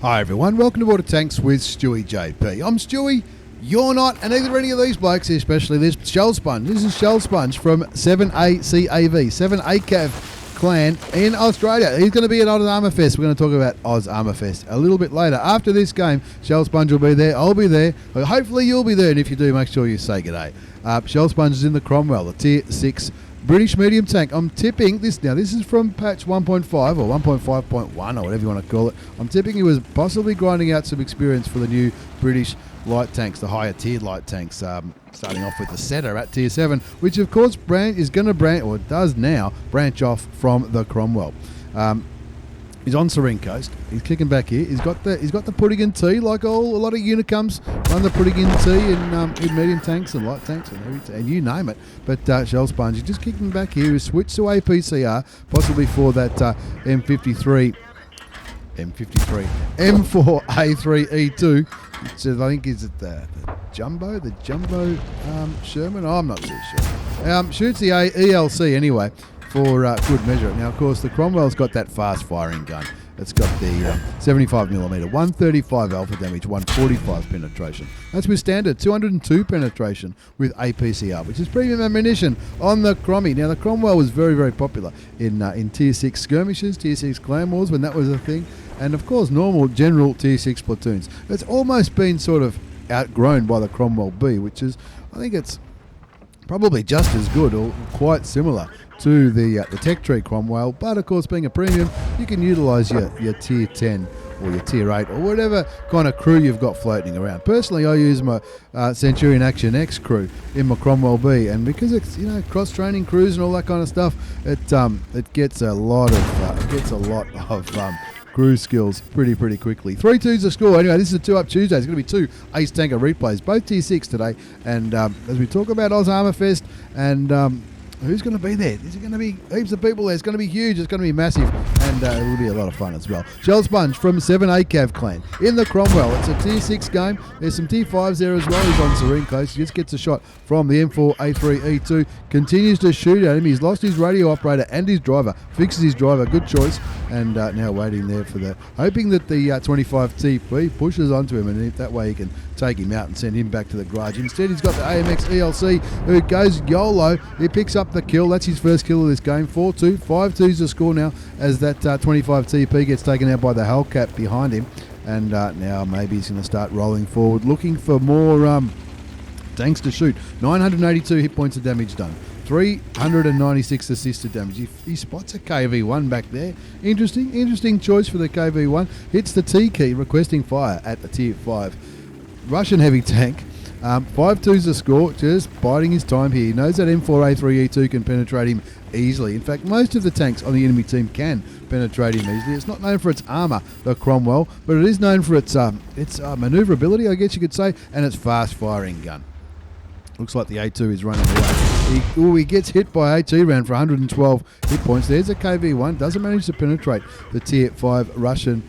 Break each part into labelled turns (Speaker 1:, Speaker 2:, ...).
Speaker 1: Hi everyone, welcome to Water Tanks with stewiejp. I'm Stewie, you're not, and neither any of these blokes, especially this shellsponge. This is shellsponge from 7ACAV, 7ACAV clan in Australia. He's going to be at Oz Armour Fest. We're going to talk about Oz Armour Fest a little bit later. After this game, shellsponge will be there, I'll be there, hopefully you'll be there, and if you do, make sure you say g'day. Shellsponge is in the Cromwell, the Tier 6 British medium tank. I'm tipping this now. This is from patch 1.5 or 1.5.1 or whatever you want to call it. I'm tipping he was possibly grinding out some experience for the new British light tanks, the higher tiered light tanks. Starting off with the Setter at Tier 7, which of course is going to branch, or does now branch off from the Cromwell. He's on Serene Coast. He's kicking back here. He's got the pudding and tea, like a lot of Unicums run the pudding and tea in medium tanks and light tanks and you name it. But shellsponge, he's just kicking back here. He's switched to APCR, possibly for that M4A3E2, which I think is the Jumbo Sherman. Oh, I'm not too sure. Shoots the ELC anyway, for good measure. Now, of course, the Cromwell's got that fast-firing gun. It's got the 75mm, 135 alpha damage, 145 penetration. That's with standard 202 penetration with APCR, which is premium ammunition on the Crommy. Now, the Cromwell was very, very popular in Tier 6 skirmishes, Tier 6 clan wars when that was a thing, and, of course, normal general Tier 6 platoons. It's almost been sort of outgrown by the Cromwell B, which is, I think it's probably just as good or quite similar to the Tech Tree Cromwell, but of course being a premium, you can utilise your Tier 10 or your Tier 8 or whatever kind of crew you've got floating around. Personally, I use my Centurion Action X crew in my Cromwell B, and because it's cross-training crews and all that kind of stuff, it gets a lot of crew skills pretty quickly. 3-2's the score. Anyway, this is a 2-up Tuesday. It's going to be 2 Ace Tanker replays, both Tier 6 today. And as we talk about Oz Armour Fest and who's going to be there? There's going to be heaps of people there. It's going to be huge. It's going to be massive. And it will be a lot of fun as well. Shellsponge from 7ACAV clan in the Cromwell. It's a Tier 6 game. There's some Tier 5s there as well. He's on Serene Coast. He just gets a shot from the M4A3E2. Continues to shoot at him. He's lost his radio operator and his driver. Fixes his driver. Good choice. And now waiting there for the... Hoping that the 25 TP pushes onto him, and that way he can take him out and send him back to the garage. Instead, he's got the AMX ELC, who goes YOLO. He picks up the kill. That's his first kill of this game. 4-2. 5-2's the score now as that 25 TP gets taken out by the Hellcat behind him. And now maybe he's going to start rolling forward, looking for more tanks to shoot. 982 hit points of damage done. 396 assisted damage. He spots a KV-1 back there. Interesting choice for the KV-1. Hits the T key, requesting fire at the Tier 5 Russian heavy tank. 5-2's the score, just biding his time here. He knows that M4A3E2 can penetrate him easily. In fact, most of the tanks on the enemy team can penetrate him easily. It's not known for its armour, the Cromwell, but it is known for its manoeuvrability, I guess you could say, and its fast-firing gun. Looks like the A2 is running away. He gets hit by A2 round for 112 hit points. There's a KV-1. Doesn't manage to penetrate the Tier 5 Russian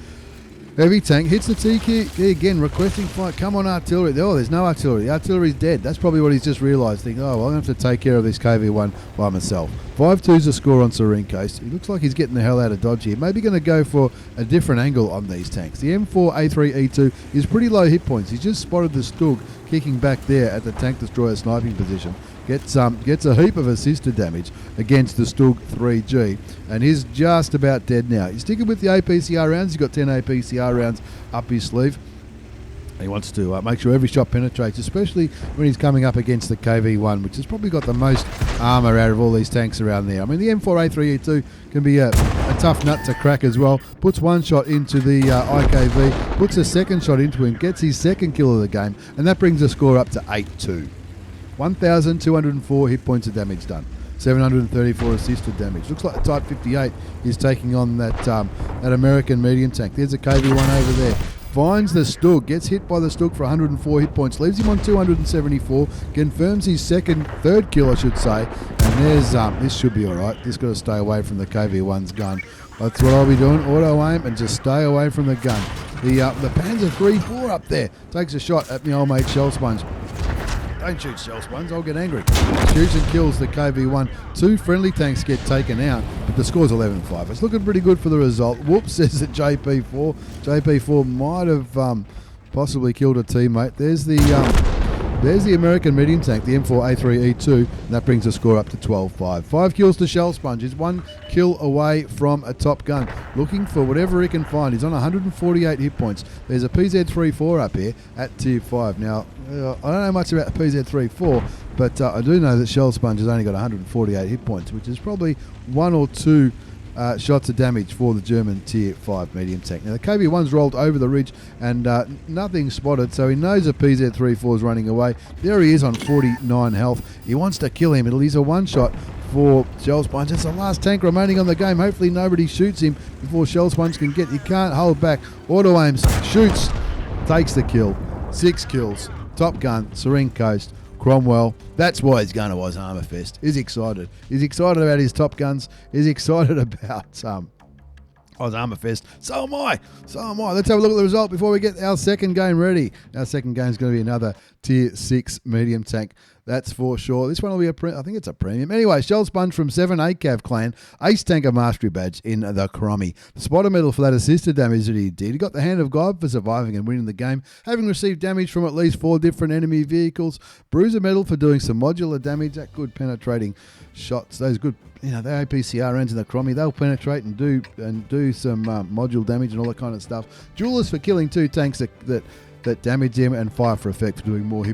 Speaker 1: heavy tank. Hits the T key again, requesting fight. Come on, artillery. Oh, there's no artillery. The artillery's dead. That's probably what he's just realised. Thinking, oh, well, I'm going to have to take care of this KV-1 by myself. 5-2's the score on Serene Coast. He looks like he's getting the hell out of Dodge here. Maybe going to go for a different angle on these tanks. The M4A3E2 is pretty low hit points. He's just spotted the Stug kicking back there at the tank destroyer sniping position. Gets a heap of assisted damage against the Stug 3G, and he's just about dead now. He's sticking with the APCR rounds. He's got 10 APCR rounds up his sleeve. He wants to make sure every shot penetrates, especially when he's coming up against the KV-1, which has probably got the most armour out of all these tanks around there. I mean, the M4A3E2 can be a tough nut to crack as well. Puts one shot into the IKV, puts a second shot into him, gets his second kill of the game, and that brings the score up to 8-2. 1,204 hit points of damage done. 734 assisted damage. Looks like the Type 58 is taking on that American medium tank. There's a KV-1 over there. Finds the Stug, gets hit by the Stug for 104 hit points, leaves him on 274, confirms his third kill, I should say, and there's, this should be alright. Just got to stay away from the KV-1's gun. That's what I'll be doing, auto aim and just stay away from the gun. The Panzer 3-4 up there takes a shot at my old mate Shellsponge. Don't shoot, shellsp0nge, I'll get angry. Shoots and kills the KV-1. 2 friendly tanks get taken out, but the score's 11-5. It's looking pretty good for the result. Whoops, says the JP4. JP4 might have possibly killed a teammate. There's the American medium tank, the M4A3E2, and that brings the score up to 12-5. 5 kills to shellsp0nge. He's 1 kill away from a top gun, looking for whatever he can find. He's on 148 hit points. There's a PZ34 up here at tier 5. Now, I don't know much about the PZ34, but I do know that shellsp0nge has only got 148 hit points, which is probably 1 or 2 shots of damage for the German tier 5 medium tank. Now the KV-1's rolled over the ridge and nothing spotted, so he knows a PZ34 is running away. There he is on 49 health. He wants to kill him. He's a one shot for shellsp0nge. It's the last tank remaining on the game. Hopefully nobody shoots him before shellsp0nge can get. He can't hold back. Auto aims, shoots, takes the kill. 6 kills. Top gun, Serene Coast. Cromwell, that's why he's going to Warhammer Fest. He's excited. He's excited about his Top Guns. He's excited about Warhammer Fest. So am I. Let's have a look at the result before we get our second game ready. Our second game is going to be another Tier 6 medium tank. That's for sure. This one will be I think it's a premium. Anyway, shellsp0nge from 7A Cav Clan, Ace Tanker Mastery Badge in the Crommy. The spotter medal for that assisted damage that he did. He got the Hand of God for surviving and winning the game, having received damage from at least 4 different enemy vehicles. Bruiser medal for doing some modular damage. That good penetrating shots. Those good, the APCRNs in the Crommy, they'll penetrate and do some module damage and all that kind of stuff. Jewelers for killing 2 tanks that damage him, and Fire for Effect for doing more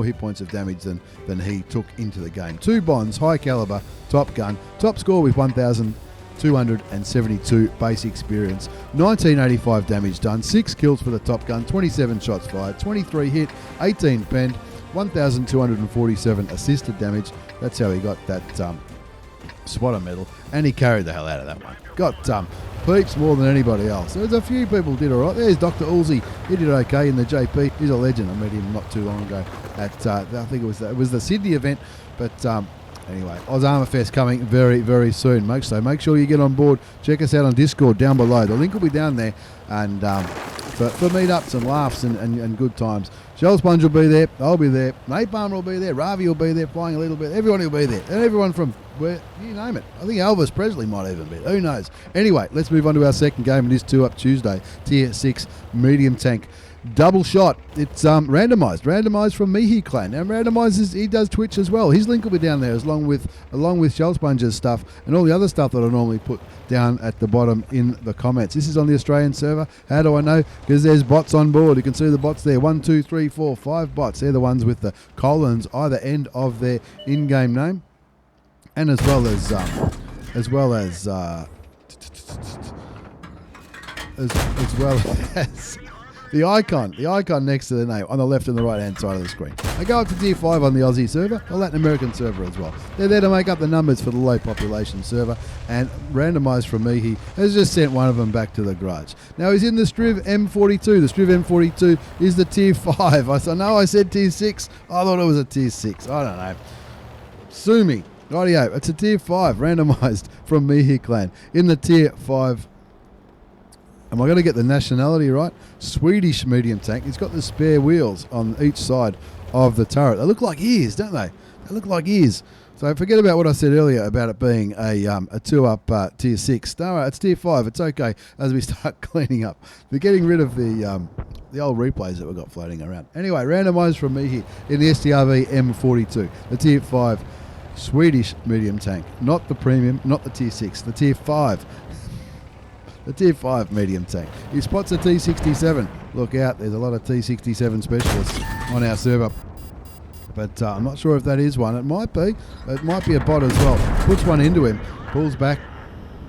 Speaker 1: hit points of damage than he took into the game. 2 bonds, high caliber, top gun, top score with 1,272 base experience, 1985 damage done, 6 kills for the top gun, 27 shots fired, 23 hit, 18 penned, 1,247 assisted damage. That's how he got that spotter medal, and he carried the hell out of that one. Got peeps more than anybody else. There's a few people did all right. There's Dr. Ulzi. He did okay in the JP. He's a legend. I met him not too long ago at I think it was the Sydney event. But anyway, Warhammer Fest coming very, very soon, folks. So make sure you get on board. Check us out on Discord down below. The link will be down there, and for meetups and laughs and good times. shellsp0nge will be there. I'll be there. Nate Palmer will be there. Ravi will be there flying a little bit. Everyone will be there. And everyone from where, you name it. I think Elvis Presley might even be there. Who knows? Anyway, let's move on to our second game. It is 2 Up Tuesday. Tier 6 medium tank. Double shot. It's randomized from Mihi Clan. Now randomized he does Twitch as well. His link will be down there along with shellsp0nge's stuff and all the other stuff that I normally put down at the bottom in the comments. This is on the Australian server. How do I know? Because there's bots on board. You can see the bots there. 1, 2, 3, 4, 5 bots. They're the ones with the colons either end of their in-game name, and as well as the icon next to the name on the left and the right hand side of the screen. I go up to tier 5 on the Aussie server, the Latin American server as well. They're there to make up the numbers for the low population server, and randomized from me, he has just sent one of them back to the garage. Now he's in the Striv M42. The Striv M42 is the tier 5. I said tier 6. I thought it was a tier 6. I don't know. Sue me. Rightio, it's a tier 5 randomized from Mihi Clan in the tier 5. Am I going to get the nationality right? Swedish medium tank. It's got the spare wheels on each side of the turret. They look like ears, don't they? They look like ears. So forget about what I said earlier about it being a 2 up tier 6. No, it's tier 5. It's okay as we start cleaning up. We're getting rid of the old replays that we've got floating around. Anyway, randomised from me here in the STRV M42, the tier 5 Swedish medium tank. Not the premium, not the tier 6, the tier 5. The tier 5 medium tank. He spots a T67. Look out, there's a lot of T67 specialists on our server. But I'm not sure if that is one. It might be. It might be a bot as well. Puts one into him, pulls back,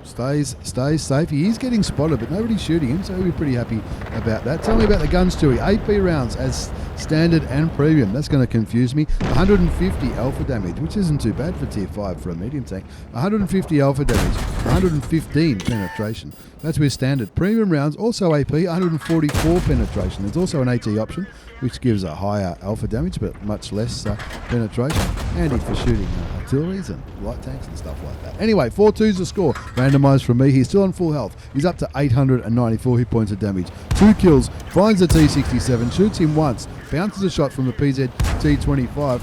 Speaker 1: stays safe. He is getting spotted, but nobody's shooting him, so he'll be pretty happy about that. Tell me about the guns, Stewie. AP rounds as standard and premium. That's going to confuse me. 150 alpha damage, which isn't too bad for tier 5 for a medium tank. 150 alpha damage, 115 penetration. That's with standard. Premium rounds, also AP, 144 penetration. There's also an AT option, which gives a higher alpha damage, but much less penetration. Handy for shooting artilleries and light tanks and stuff like that. Anyway, 4-2's the score. Randomised from me. He's still on full health. He's up to 894 hit points of damage. 2 kills, finds the T67, shoots him once, bounces a shot from the PZ T25,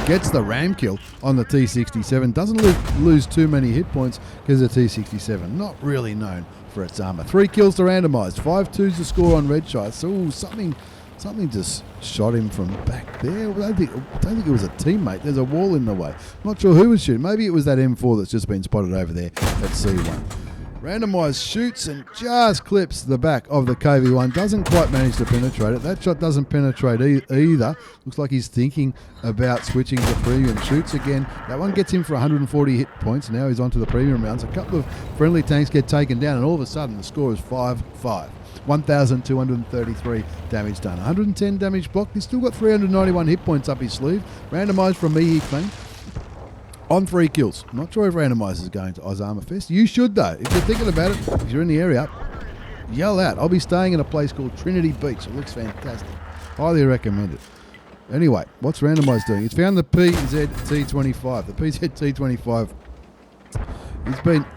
Speaker 1: gets the ram kill on the T67, doesn't lose too many hit points because the T67 not really known for its armor. 3 kills to randomized, 5-2's the score on red shots. So something just shot him from back there. I don't think it was a teammate. There's a wall in the way. Not sure who was shooting. Maybe it was that M4 that's just been spotted over there at C1. Randomised shoots and just clips the back of the KV1. Doesn't quite manage to penetrate it. That shot doesn't penetrate either. Looks like he's thinking about switching to premium. Shoots again. That one gets him for 140 hit points. Now he's on to the premium rounds. A couple of friendly tanks get taken down, and all of a sudden the score is 5-5. 1,233 damage done. 110 damage blocked. He's still got 391 hit points up his sleeve. Randomised from me, Clean. On 3 kills. I'm not sure if randomised is going to Oz Armour Fest. You should though. If you're thinking about it, if you're in the area, yell out. I'll be staying in a place called Trinity Beach. It looks fantastic. Highly recommend it. Anyway, what's randomised doing? It's found the PZ-T25. The PZ-T25.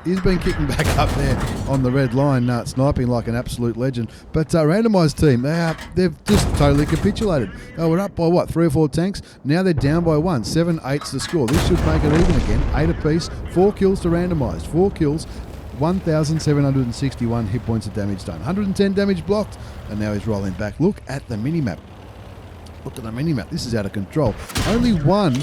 Speaker 1: He's been kicking back up there on the red line, sniping like an absolute legend. But randomised team, they've just totally capitulated. They were up by what, 3 or 4 tanks? Now they're down by 1. 7-8's the score. This should make it even again. 8 apiece. 4 kills to randomised. 4 kills. 1,761 hit points of damage done. 110 damage blocked, and now he's rolling back. Look at the minimap. Look at the minimap. This is out of control. Only 1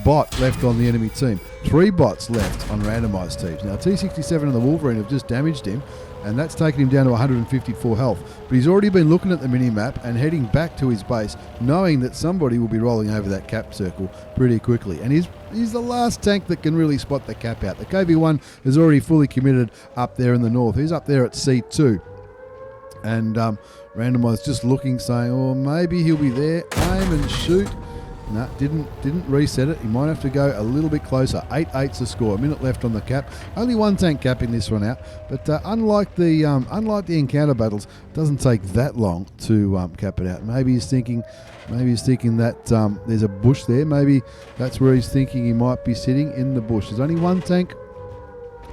Speaker 1: bot left on the enemy team. 3 bots left on randomised teams. Now, T67 and the Wolverine have just damaged him, and that's taken him down to 154 health. But he's already been looking at the minimap and heading back to his base, knowing that somebody will be rolling over that cap circle pretty quickly. And he's the last tank that can really spot the cap out. The KV1 is already fully committed up there in the north. He's up there at C2. And randomised just looking, saying, oh, maybe he'll be there. Aim and shoot. No, didn't reset it. He might have to go a little bit closer. 8-8's the score. A minute left on the cap. Only 1 tank capping this one out. But unlike the encounter battles, it doesn't take that long to cap it out. Maybe he's thinking that there's a bush there. Maybe that's where he's thinking he might be sitting, in the bush. There's only 1 tank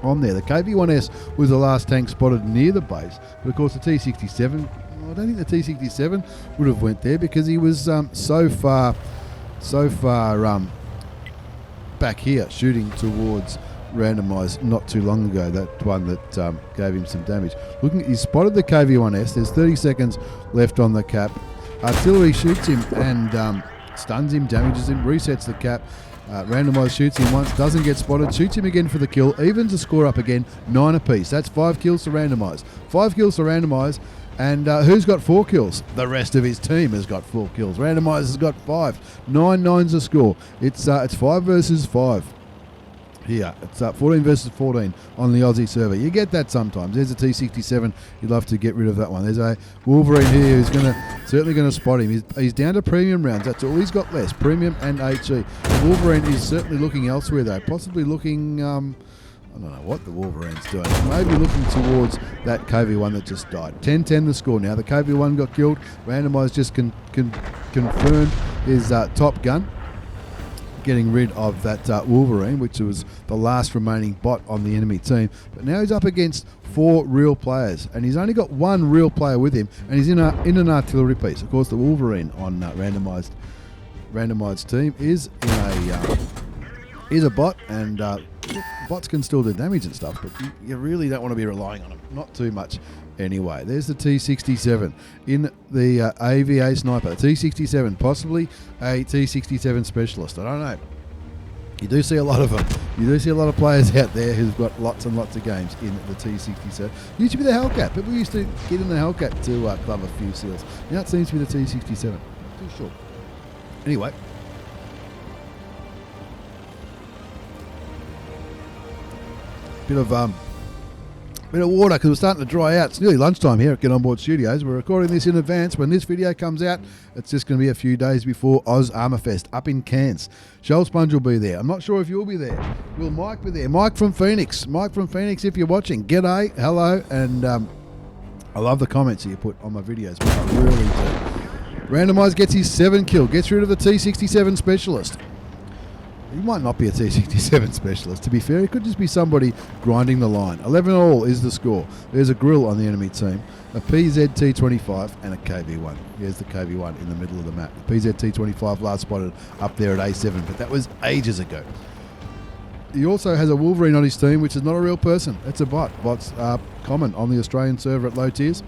Speaker 1: on there. The KV1S was the last tank spotted near the base. But of course the T67, I don't think the T67 would have went there because he was so far back here shooting towards randomised not too long ago, that one that gave him some damage. He spotted the KV1S. There's 30 seconds left on the cap. Artillery shoots him and stuns him, damages him, resets the cap. Randomised shoots him once, doesn't get spotted, shoots him again for the kill, evens the score up again, 9 apiece. That's 5 kills to randomised. 5 kills to randomised. And who's got 4 kills? The rest of his team has got 4 kills. Randomised has got 5. 9-9's the score. It's 5 versus 5 here. It's 14 versus 14 on the Aussie server. You get that sometimes. There's a T67. You'd love to get rid of that one. There's a Wolverine here who's certainly going to spot him. He's down to premium rounds. That's all he's got less. Premium and HE. The Wolverine is certainly looking elsewhere though. Possibly looking... I don't know what the Wolverine's doing. Maybe looking towards that KV1 that just died. 10-10 the score now. The KV1 got killed. Randomised just confirmed his Top Gun, getting rid of that Wolverine, which was the last remaining bot on the enemy team. But now he's up against 4 real players, and he's only got 1 real player with him, and he's in an artillery piece. Of course, the Wolverine on randomised team is a bot, and bots can still do damage and stuff, but you really don't want to be relying on them. Not too much anyway. There's the T67 in the AVA sniper. T67, possibly a T67 specialist. I don't know. You do see a lot of them. You do see a lot of players out there who've got lots and lots of games in the T67. Used to be the Hellcat. People used to get in the Hellcat to club a few seals. Now it seems to be the T67. Too short. Anyway. Bit of water because we're starting to dry out. It's nearly lunchtime here at Get On Board Studios. We're recording this in advance. When this video comes out, it's just going to be a few days before Oz Armour Fest up in Cairns. shellsp0nge will be there. I'm not sure if you'll be there. Will Mike be there? Mike from Phoenix. Mike from Phoenix, if you're watching, g'day, hello, and I love the comments that you put on my videos. I really do. Randomised gets his 7 kill. Gets rid of the T67 specialist. He might not be a T67 specialist. To be fair, it could just be somebody grinding the line. 11 all is the score. There's a grill on the enemy team, a PZT25 and a KV1. Here's the KV1 in the middle of the map. The PZT25 last spotted up there at A7, but that was ages ago. He also has a Wolverine on his team, which is not a real person. It's a bot. Bots are common on the Australian server at low tiers,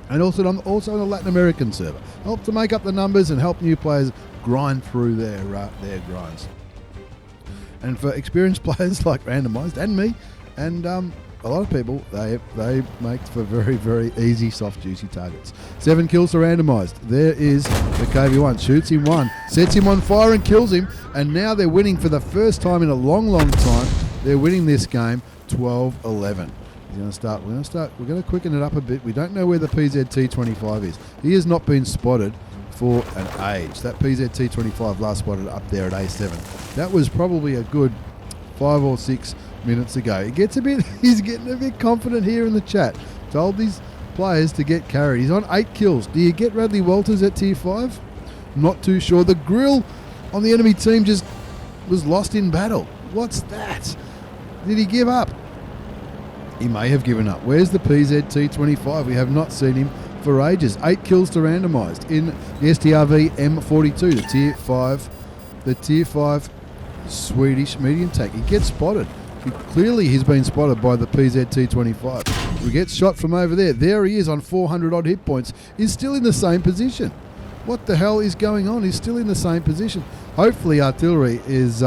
Speaker 1: and also on the Latin American server. Help to make up the numbers and help new players grind through their grinds. And for experienced players like randomizd and me, and a lot of people, they make for very, very easy, soft, juicy targets. 7 kills to randomizd. There is the KV1. Shoots him one, sets him on fire and kills him. And now they're winning for the first time in a long, long time. They're winning this game 12-11. We're going to quicken it up a bit. We don't know where the PZT25 is. He has not been spotted for an age. That PZT25 last spotted up there at A7. That was probably a good 5 or 6 minutes ago. He's getting a bit confident here in the chat. Told these players to get carried. He's on 8 kills. Do you get Radley Walters at tier 5? Not too sure. The grill on the enemy team just was lost in battle. What's that? Did he give up? He may have given up. Where's the PZT25? We have not seen him for ages. 8 kills to randomizd in the STRV M42, the tier 5 Swedish medium tank. He gets spotted. Clearly he's been spotted by the PZT25. He gets shot from over there. There he is on 400 odd hit points. He's still in the same position. What the hell is going on? He's still in the same position. Hopefully artillery is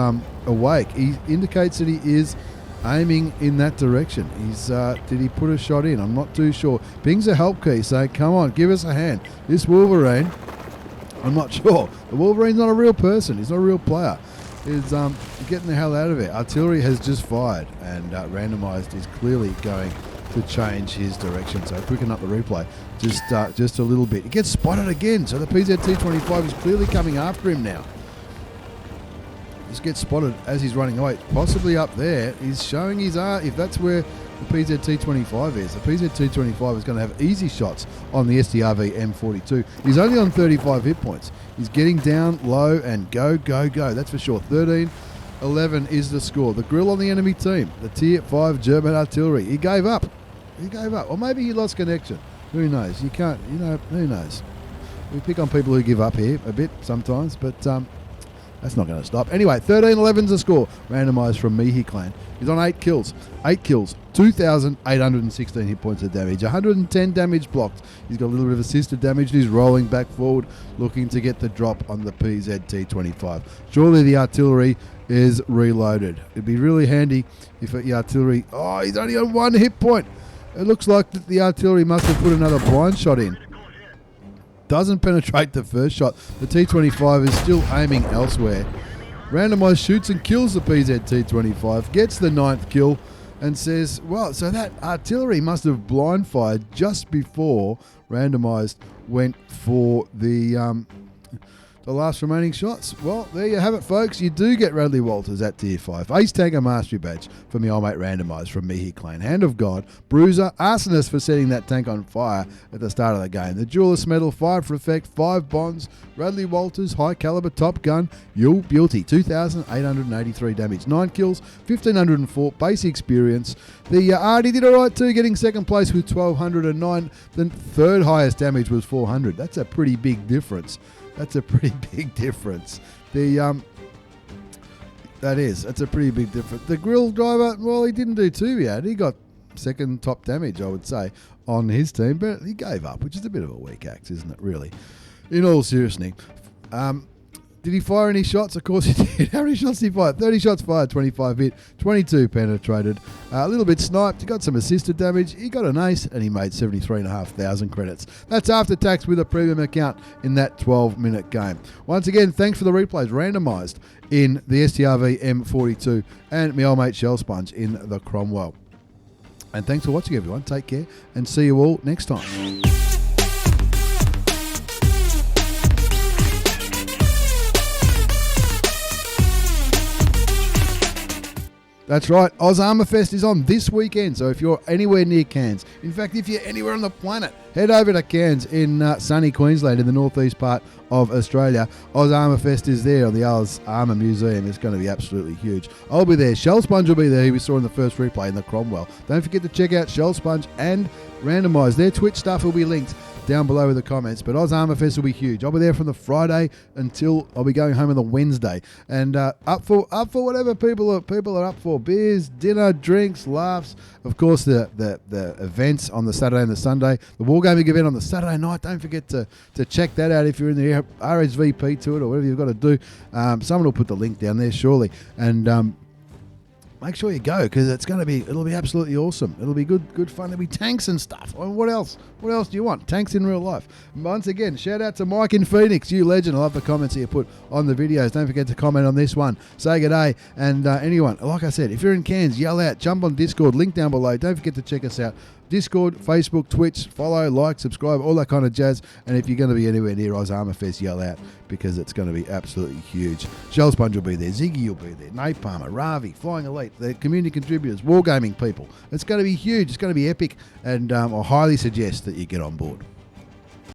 Speaker 1: awake. He indicates that he is aiming in that direction. Did he put a shot in? I'm not too sure. Pings a help key saying, come on, give us a hand. This Wolverine, I'm not sure. The Wolverine's not a real person. He's not a real player. He's getting the hell out of it. Artillery has just fired, and randomizd is clearly going to change his direction. So quicken up the replay just a little bit. He gets spotted again, so the PZT25 is clearly coming after him now. Just gets spotted as he's running away, possibly up there. He's showing his art. If that's where the PZT25 is, the PZT25 is going to have easy shots on the STRV M42. He's only on 35 hit points. He's getting down low and go, that's for sure. 13-11 is the score. The grill on the enemy team, the tier 5 German artillery. He gave up. Or maybe he lost connection. Who knows? Who knows? We pick on people who give up here a bit sometimes, but that's not going to stop. Anyway, 13-11's the score. Randomized from Mihi Clan. He's on 8 kills. 8 kills. 2,816 hit points of damage. 110 damage blocked. He's got a little bit of assisted damage. He's rolling back forward, looking to get the drop on the PZT25. Surely the artillery is reloaded. It'd be really handy if the artillery... Oh, he's only on 1 hit point. It looks like the artillery must have put another blind shot in. Doesn't penetrate the first shot. The T25 is still aiming elsewhere. Randomized shoots and kills the PZT25, gets the 9th kill, and says, well, so that artillery must have blind fired just before randomized went for the last remaining shots. Well, there you have it, folks. You do get Radley Walters at tier 5. Ace Tanker Mastery Badge for me old mate randomized from Mihi Clan. Hand of God, Bruiser, Arsonist for setting that tank on fire at the start of the game. The Duelist Medal, 5 for effect, 5 bonds. Radley Walters, high caliber top gun, Yule Beauty, 2,883 damage, 9 kills, 1,504 base experience. The Artie did alright too, getting second place with 1,209. The third highest damage was 400. That's a pretty big difference. That's a pretty big difference. That's a pretty big difference. The grill driver, well, he didn't do too bad. He got second top damage, I would say, on his team, but he gave up, which is a bit of a weak act, isn't it, really? In all seriousness. Did he fire any shots? Of course he did. How many shots did he fire? 30 shots fired, 25 hit, 22 penetrated. A little bit sniped. He got some assisted damage. He got an ace, and he made 73,500 credits. That's after tax with a premium account in that 12-minute game. Once again, thanks for the replays. Randomized in the STRV M42 and my old mate shellsp0nge in the Cromwell. And thanks for watching, everyone. Take care, and see you all next time. That's right. Oz Armour Fest is on this weekend, so if you're anywhere near Cairns, in fact, if you're anywhere on the planet, head over to Cairns in sunny Queensland in the northeast part of Australia. Oz Armour Fest is there on the Oz Armour Museum. It's going to be absolutely huge. I'll be there. shellsp0nge will be there, who we saw in the first replay in the Cromwell. Don't forget to check out shellsp0nge and randomizd. Their Twitch stuff will be linked down below in the comments, but Oz Armour Fest will be huge. I'll be there from the Friday until I'll be going home on the Wednesday, and up for whatever people are up for: beers, dinner, drinks, laughs. Of course, the events on the Saturday and the Sunday. The wargaming event on the Saturday night. Don't forget to check that out if you're in the RSVP to it or whatever you've got to do. Someone will put the link down there surely, and make sure you go, because it'll be absolutely awesome. It'll be good fun. There'll be tanks and stuff. I mean, what else? What else do you want? Tanks in real life. Once again, shout out to Mike in Phoenix, you legend. I love the comments that you put on the videos. Don't forget to comment on this one. Say good day. And anyone, like I said, if you're in Cairns, yell out. Jump on Discord. Link down below. Don't forget to check us out. Discord, Facebook, Twitch, follow, like, subscribe, all that kind of jazz. And if you're going to be anywhere near Oz Armour Fest, yell out, because it's going to be absolutely huge. shellsp0nge will be there, Ziggy will be there, Nate Palmer, Ravi, Flying Elite, the community contributors, wargaming people. It's going to be huge. It's going to be epic, and I highly suggest that you get on board.